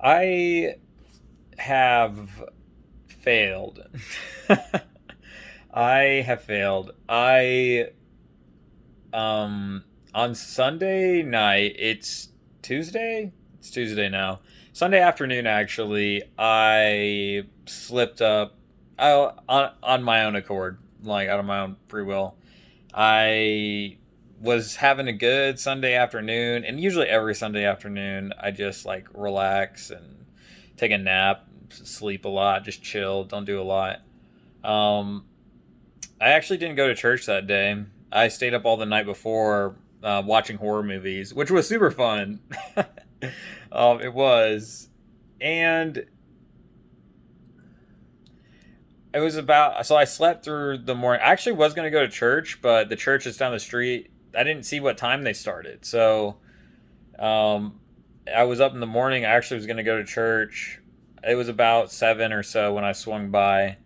I have failed. I have failed. I on Sunday night, it's Tuesday? It's Tuesday now. Sunday afternoon actually, I slipped up on my own accord, like out of my own free will. I was having a good Sunday afternoon, and usually every Sunday afternoon, I just like relax and take a nap, sleep a lot, just chill, don't do a lot. Um, I actually didn't go to church that day. I stayed up all the night before watching horror movies, which was super fun. It was, and it was about. So I slept through the morning. I actually was going to go to church, but the church is down the street. I didn't see what time they started, so um, I was up in the morning. I actually was going to go to church. It was about 7 or so when I swung by.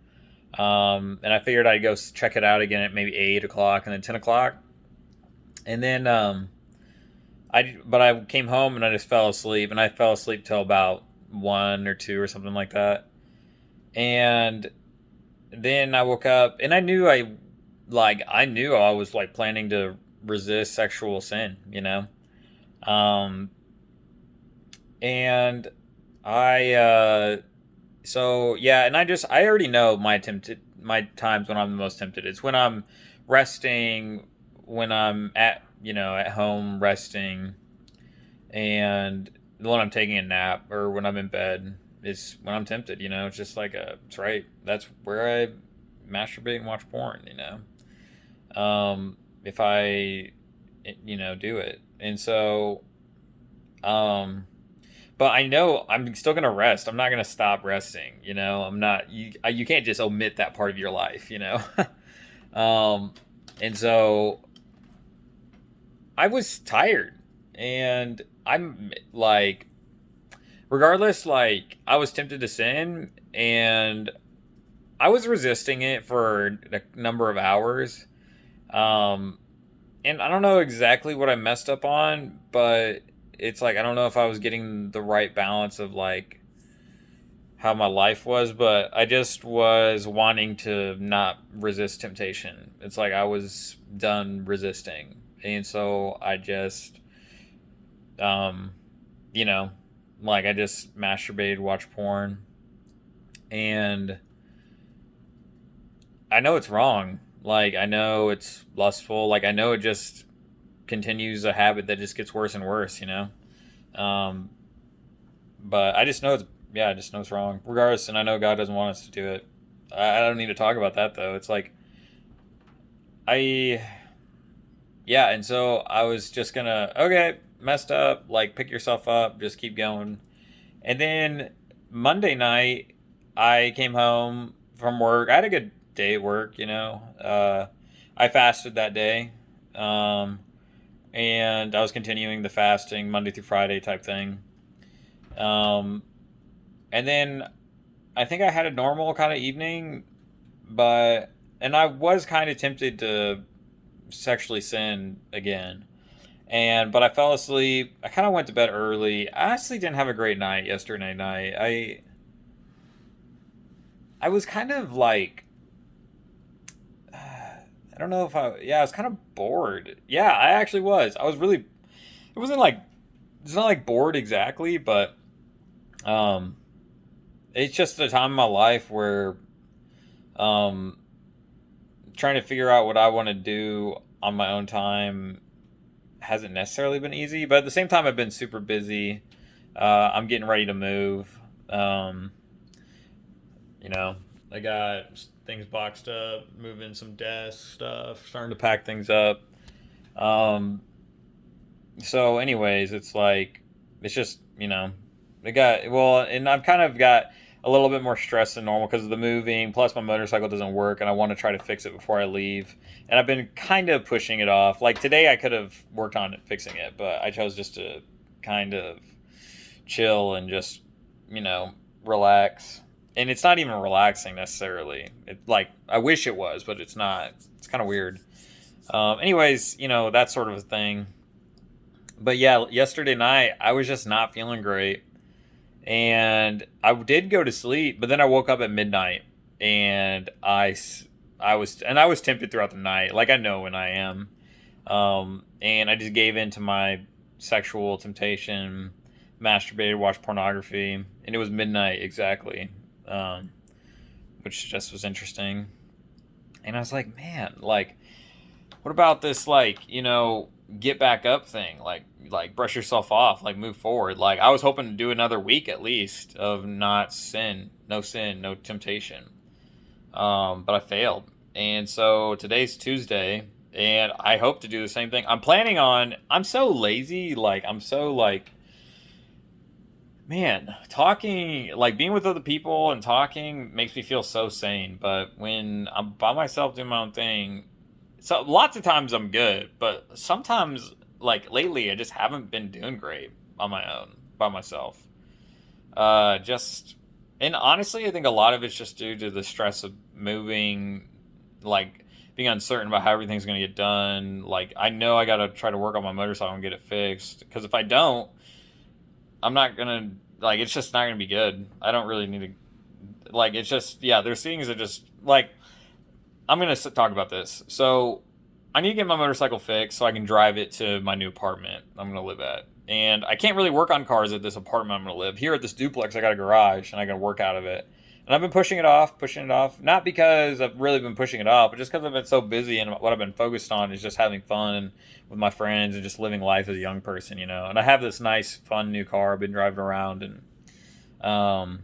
And I figured I'd go check it out again at maybe 8 o'clock and then 10 o'clock. And then I came home and I just fell asleep, and I fell asleep till about 1 or 2 or something like that. And then I woke up and I knew I was like planning to resist sexual sin, Um, and I So yeah, and I already know my times when I'm the most tempted. It's when I'm resting, when I'm at home resting, and when I'm taking a nap or when I'm in bed is when I'm tempted. It's just like it's right. That's where I masturbate and watch porn. If I do it, and so um but I know I'm still gonna rest. I'm not gonna stop resting. I'm not. You can't just omit that part of your life. um, and so I was tired, and I'm like, regardless, like I was tempted to sin, and I was resisting it for a number of hours. Um, and I don't know exactly what I messed up on, but it's like I don't know if I was getting the right balance of like how my life was, but I just was wanting to not resist temptation. It's like I was done resisting. And so I just, um, you know, like I just masturbated, watched porn. And I know it's wrong. Like, I know it's lustful. Like, I know it just continues a habit that just gets worse and worse. Um, but I just know I just know it's wrong. Regardless, and I know God doesn't want us to do it. I don't need to talk about that though. It's like I yeah, and so I was just gonna okay, messed up, like pick yourself up, just keep going. And then Monday night, I came home from work. I had a good day at work. I fasted that day, um, and I was continuing the fasting Monday through Friday type thing. Um, and then I think I had a normal kind of evening, and I was kind of tempted to sexually sin again. But I fell asleep. I kind of went to bed early. I honestly didn't have a great night yesterday night. I was kind of like I don't know if I was kind of bored. Yeah, I actually was. I was really it wasn't like it's not like bored exactly, but um it's just a time in my life where um trying to figure out what I want to do on my own time hasn't necessarily been easy, but at the same time, I've been super busy. I'm getting ready to move. Um, you know, I got things boxed up, moving some desk stuff, starting to pack things up. Um, so, anyways, it's like it's just I got well, and I've kind of got a little bit more stress than normal because of the moving. Plus, my motorcycle doesn't work, and I want to try to fix it before I leave. And I've been kind of pushing it off. Like today, I could have worked on it, fixing it, but I chose just to kind of chill and just you know relax. And it's not even relaxing necessarily. It like I wish it was, but it's not. It's kind of weird. Anyways, that sort of a thing. But yeah, yesterday night I was just not feeling great, And I did go to sleep, but then I woke up at midnight, and I was tempted throughout the night, like I know when I am, and I just gave in to my sexual temptation, masturbated, watched pornography, and it was midnight exactly, um, which just was interesting. And I was like, man, like, what about this, like, get back up thing, like brush yourself off, like move forward. Like I was hoping to do another week at least of not sin, no temptation, but I failed. And so today's Tuesday, and I hope to do the same thing. I'm so lazy, like I'm so like, man, talking, like being with other people and talking makes me feel so sane. But when I'm by myself doing my own thing, so lots of times I'm good, but sometimes, like lately, I just haven't been doing great on my own by myself. Just and honestly, I think a lot of it's just due to the stress of moving, like being uncertain about how everything's going to get done. Like I know I got to try to work on my motorcycle and get it fixed because if I don't, I'm not gonna like it's just not gonna be good. I don't really need to like it's just yeah. There's things that just like I'm gonna talk about this. So I need to get my motorcycle fixed so I can drive it to my new apartment I'm gonna live at. And I can't really work on cars at this apartment I'm gonna live. Here at this duplex, I got a garage and I can work out of it. And I've been pushing it off. Not because I've really been pushing it off, but just because I've been so busy and what I've been focused on is just having fun with my friends and just living life as a young person, And I have this nice, fun new car I've been driving around and um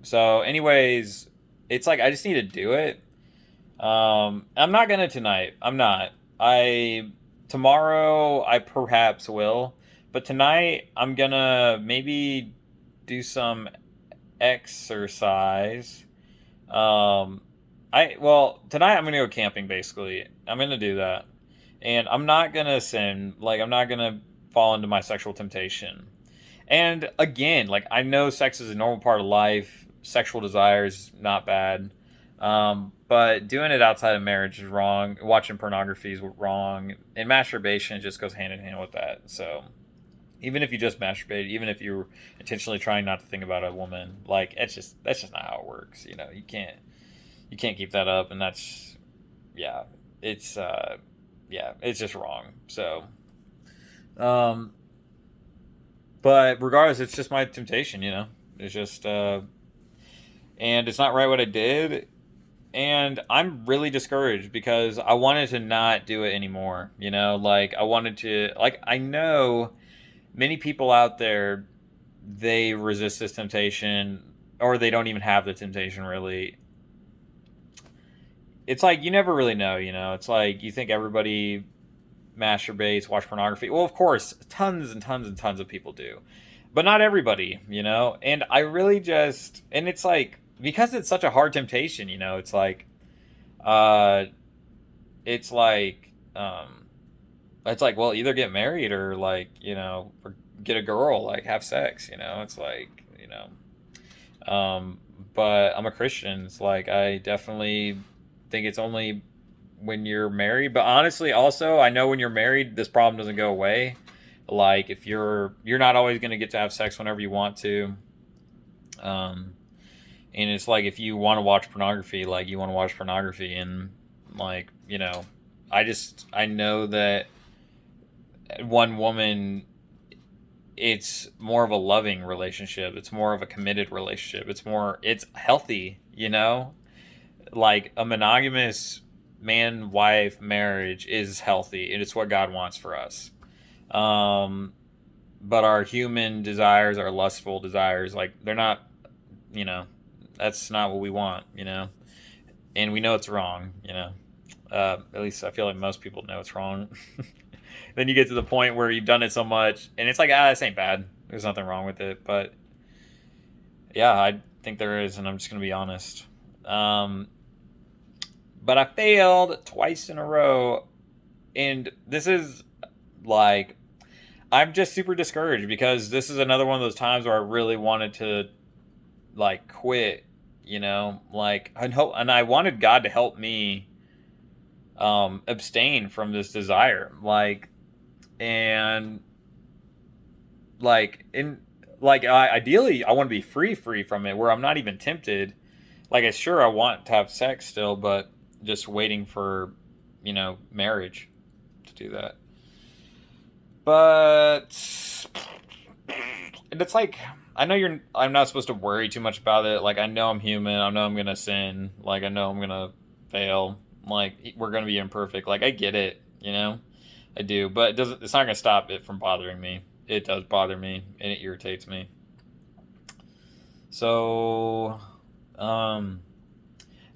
so anyways, it's like I just need to do it. I'm not gonna tonight. I'm not. I Tomorrow I perhaps will, but tonight I'm gonna maybe do some exercise. I well tonight I'm gonna go camping. Basically, I'm gonna do that, and I'm not gonna sin. Like I'm not gonna fall into my sexual temptation. And again, like I know sex is a normal part of life. Sexual desires not bad. But doing it outside of marriage is wrong. Watching pornography is wrong, and masturbation just goes hand in hand with that. So even if you just masturbate, even if you're intentionally trying not to think about a woman, like that's just not how it works. You can't keep that up, and that's yeah, it's yeah, it's just wrong. So um, but regardless, it's just my temptation. It's just and it's not right what I did, and I'm really discouraged because I wanted to not do it anymore. Like I wanted to, like I know many people out there they resist this temptation or they don't even have the temptation really. It's like you never really know. It's like you think everybody masturbates, watch pornography. Well, of course, tons and tons and tons of people do, but not everybody. And I really just, and it's like because it's such a hard temptation. Uh, it's like, um, it's like, well, either get married or like, or get a girl, like have sex. It's like, um, but I'm a Christian. It's like I definitely think it's only when you're married. But honestly, also I know when you're married, this problem doesn't go away. Like if you're not always gonna get to have sex whenever you want to. Um, and it's like if you want to watch pornography, like you want to watch pornography, and like I know that one woman it's more of a loving relationship. It's more of a committed relationship. It's healthy. Like a monogamous man wife marriage is healthy and it's what God wants for us. Um, but our human desires, our lustful desires, like they're not, you know, that's not what we want. And we know it's wrong. At least I feel like most people know it's wrong. Then you get to the point where you've done it so much and it's like, this ain't bad. There's nothing wrong with it. But yeah, I think there is, and I'm just going to be honest. Um, but I failed twice in a row. And this is like, I'm just super discouraged because this is another one of those times where I really wanted to like quit. Like, and I wanted God to help me abstain from this desire. Like, and like, in Like, ideally, I want to be free from it, where I'm not even tempted. Like, I sure I want to have sex still, but just waiting for, marriage to do that. But it's like, I know I'm not supposed to worry too much about it. Like, I know I'm human. I know I'm gonna sin. Like, I know I'm gonna fail. Like, we're gonna be imperfect. Like, I get it. I do. But it's not gonna stop it from bothering me. It does bother me, and it irritates me. So, um,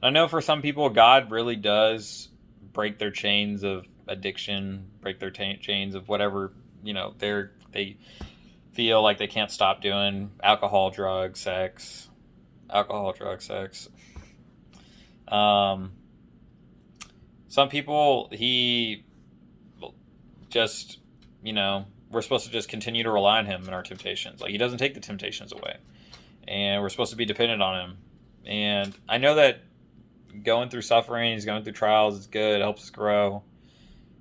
I know for some people, God really does break their chains of addiction, break their chains of whatever they feel like they can't stop doing: alcohol, drugs, sex. Alcohol, drugs, sex. Um, some people, he just, we're supposed to just continue to rely on him in our temptations. Like, he doesn't take the temptations away, and we're supposed to be dependent on him. And I know that going through suffering, he's going through trials, is good. It helps us grow.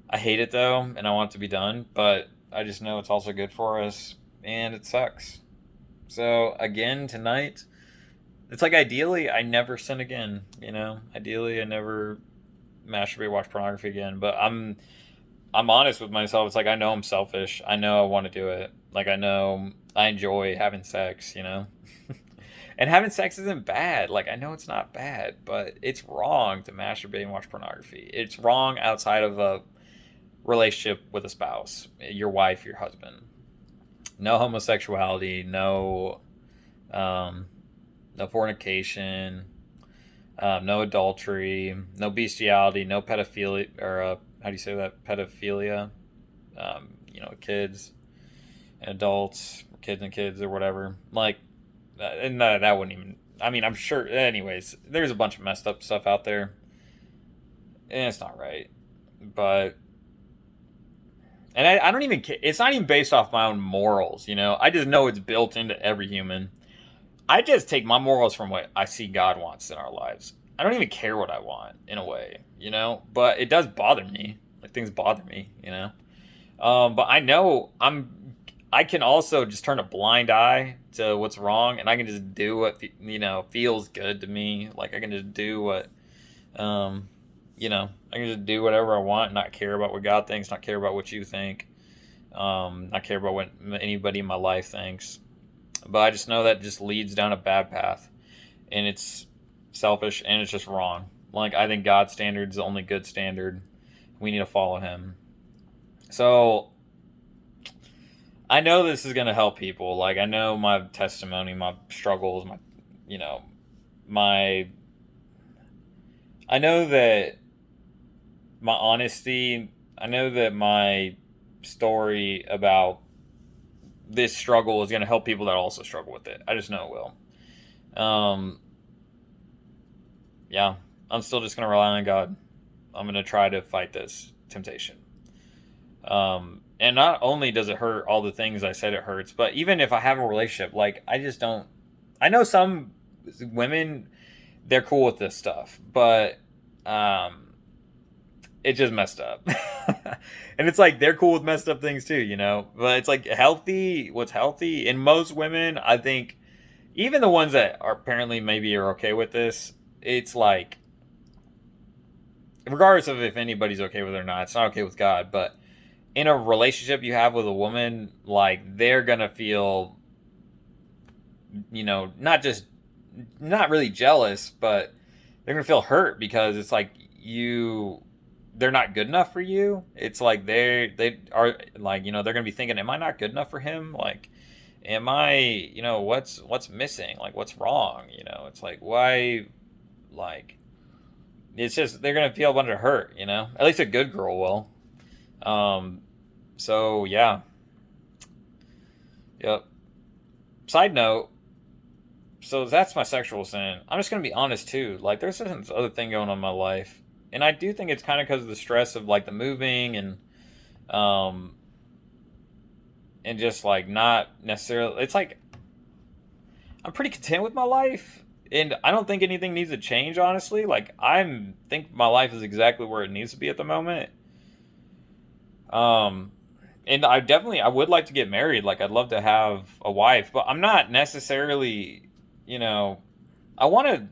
I hate it though, and I want it to be done, but I just know it's also good for us, and it sucks. So again, tonight, it's like, ideally I never sin again. Ideally I never masturbate, watch pornography again. But I'm honest with myself. It's like, I know I'm selfish. I know I want to do it. Like, I know I enjoy having sex. And having sex isn't bad. Like, I know it's not bad, but it's wrong to masturbate and watch pornography. It's wrong outside of a relationship with a spouse, your wife, your husband. No homosexuality, no fornication, no adultery, no bestiality, no pedophilia, or how do you say that? Pedophilia. Kids and adults, kids and kids, or whatever. Like, and that wouldn't even. I mean, I'm sure. Anyways, there's a bunch of messed up stuff out there, and it's not right. But, and I don't even. It's not even based off my own morals. I just know it's built into every human. I just take my morals from what I see God wants in our lives. I don't even care what I want, in a way, but it does bother me. Like, things bother me. But I know I can also just turn a blind eye to what's wrong, and I can just do what, feels good to me. Like, I can just do what, I can just do whatever I want and not care about what God thinks, not care about what you think, not care about what anybody in my life thinks. But I just know that just leads down a bad path, and it's selfish, and it's just wrong. Like, I think God's standard is the only good standard. We need to follow him. So I know this is going to help people. Like, I know my testimony, my struggles, my I know that my honesty, I know that my story about this struggle is going to help people that also struggle with it. I just know it will. Yeah, I'm still just going to rely on God. I'm going to try to fight this temptation. And not only does it hurt all the things I said it hurts, but even if I have a relationship, like, I just don't. I know some women, they're cool with this stuff, but it just messed up. And it's like, they're cool with messed up things too, but it's like, what's healthy in most women, I think, even the ones that are apparently maybe are okay with this, it's like, regardless of if anybody's okay with it or not, it's not okay with God. But in a relationship you have with a woman, like, they're gonna feel, not really jealous, but they're gonna feel hurt, because it's like, they're not good enough for you. It's like, they are, like, they're gonna be thinking, am I not good enough for him? Like, am I, what's missing? Like, what's wrong? It's like, why? Like, it's just, they're gonna feel a bunch of hurt. At least a good girl will. So yeah. Yep. Side note. So that's my sexual sin. I'm just gonna be honest too. Like, there's this other thing going on in my life, and I do think it's kind of because of the stress of, like, the moving, and just, like, not necessarily. It's like, I'm pretty content with my life, and I don't think anything needs to change. Honestly, like, think my life is exactly where it needs to be at the moment. And And I would like to get married. Like, I'd love to have a wife, but I'm not necessarily, you know, I want to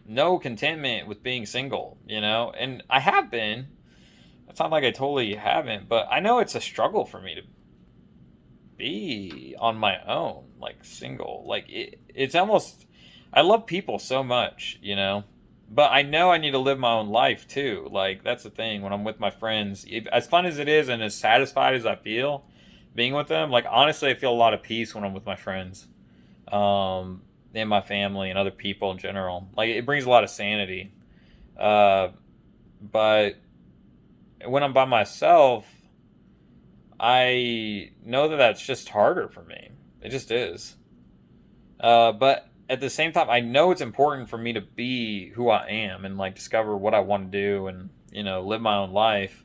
know contentment with being single, and I have been. It's not like I totally haven't, but I know it's a struggle for me to be on my own, like single. Like it's almost, I love people so much, but I know I need to live my own life too. Like that's the thing when I'm with my friends, as fun as it is and as satisfied as I feel being with them, like honestly, I feel a lot of peace when I'm with my friends, and my family and other people in general. Like it brings a lot of sanity. Uh, but when I'm by myself, I know that that's just harder for me. It just is. But at the same time, I know it's important for me to be who I am and like discover what I want to do and live my own life.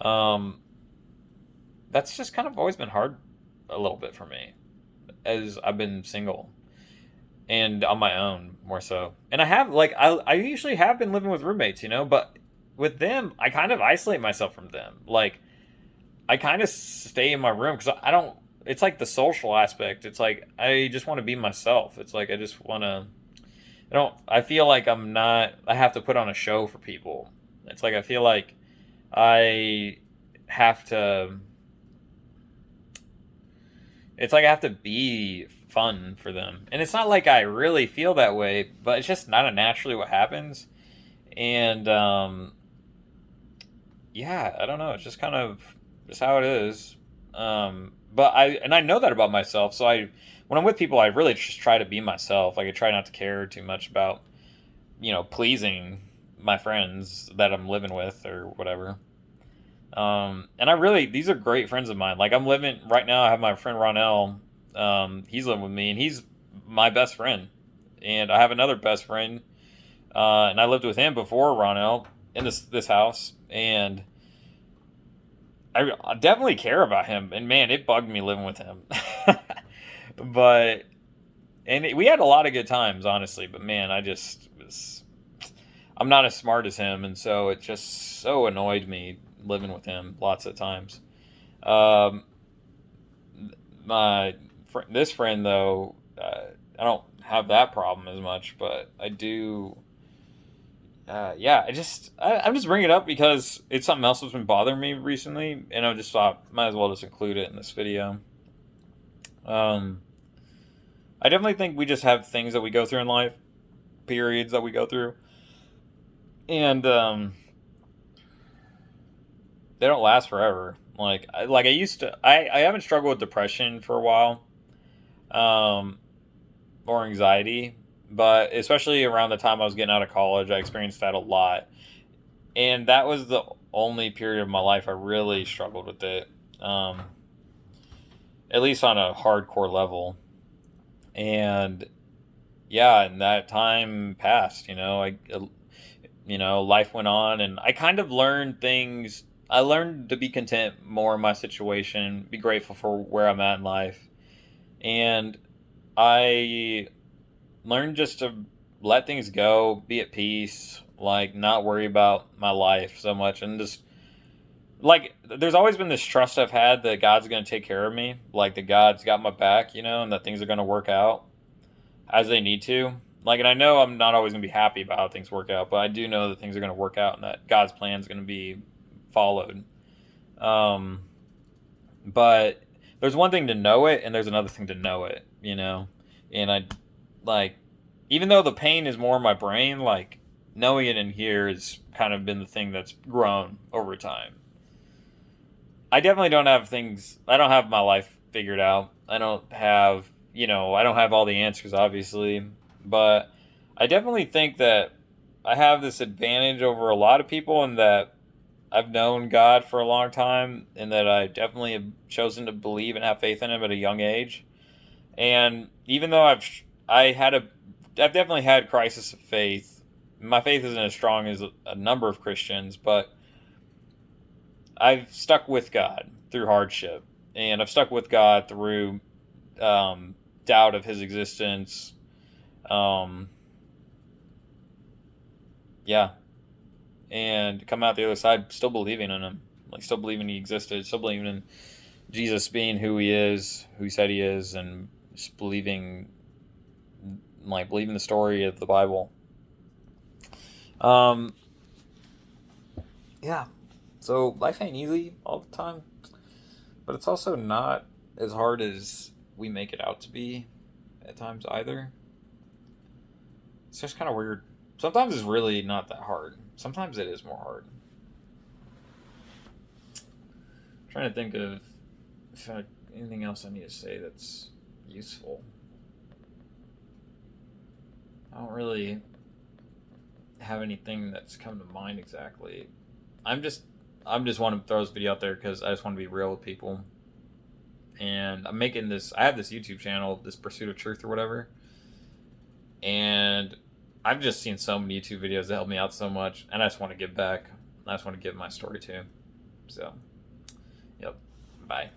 Um, that's just kind of always been hard a little bit for me as I've been single and on my own more so. And I have like I usually have been living with roommates, but with them I kind of isolate myself from them. Like I kind of stay in my room because I don't. It's like the social aspect. It's like I just want to be myself. It's like I just want to. I don't. I feel like I'm not. I have to put on a show for people. It's like I feel like I have to. It's like I have to be fun for them, and it's not like I really feel that way, but it's just not naturally what happens. And yeah, I don't know. It's just kind of just how it is. But I know that about myself. So when I'm with people, I really just try to be myself. Like I try not to care too much about, pleasing my friends that I'm living with or whatever. And these are great friends of mine. Like I'm living right now. I have my friend Ronell. He's living with me, and he's my best friend. And I have another best friend, and I lived with him before Ronell in this house, and I definitely care about him, and man, it bugged me living with him. but we had a lot of good times, honestly. But man, I'm not as smart as him, and so it just so annoyed me living with him lots of times. Um, this friend though, I don't have that problem as much, but I do. Yeah, I'm just bringing it up because it's something else that's been bothering me recently, and I just thought might as well just include it in this video. Um, I definitely think we just have things that we go through in life, periods that we go through, and they don't last forever. Like I used to, I haven't struggled with depression for a while, um, or anxiety, but especially around the time I was getting out of college, I experienced that a lot. And that was the only period of my life I really struggled with it, um, at least on a hardcore level. And yeah, and that time passed. Life went on, and I kind of learned things. I learned to be content more in my situation, be grateful for where I'm at in life, and I learned just to let things go, be at peace, like not worry about my life so much, and just like there's always been this trust I've had that God's gonna take care of me, like that God's got my back, and that things are gonna work out as they need to. Like, and I know I'm not always gonna be happy about how things work out, but I do know that things are gonna work out and that God's plan is gonna be followed. Um, but there's one thing to know it, and there's another thing to know it. And I like, even though the pain is more in my brain, like knowing it in here has kind of been the thing that's grown over time. I definitely don't have things. I don't have my life figured out. I don't have all the answers, obviously, but I definitely think that I have this advantage over a lot of people in that I've known God for a long time, and that I definitely have chosen to believe and have faith in Him at a young age. And even though I've definitely had crisis of faith. My faith isn't as strong as a number of Christians, but I've stuck with God through hardship, and I've stuck with God through doubt of His existence. Um, yeah, and come out the other side still believing in Him, like still believing He existed, still believing in Jesus being who he is, who he said he is, and just believing the story of the Bible. Yeah. So life ain't easy all the time, but it's also not as hard as we make it out to be at times either. It's just kind of weird. Sometimes it's really not that hard. Sometimes it is more hard. I'm trying to think of if anything else I need to say that's useful. I don't really have anything that's come to mind exactly. I'm just want to throw this video out there because I just want to be real with people. And I'm making this. I have this YouTube channel, this Pursuit of Truth or whatever. And I've just seen so many YouTube videos that help me out so much, and I just want to give back. I just want to give my story too. So, yep. Bye.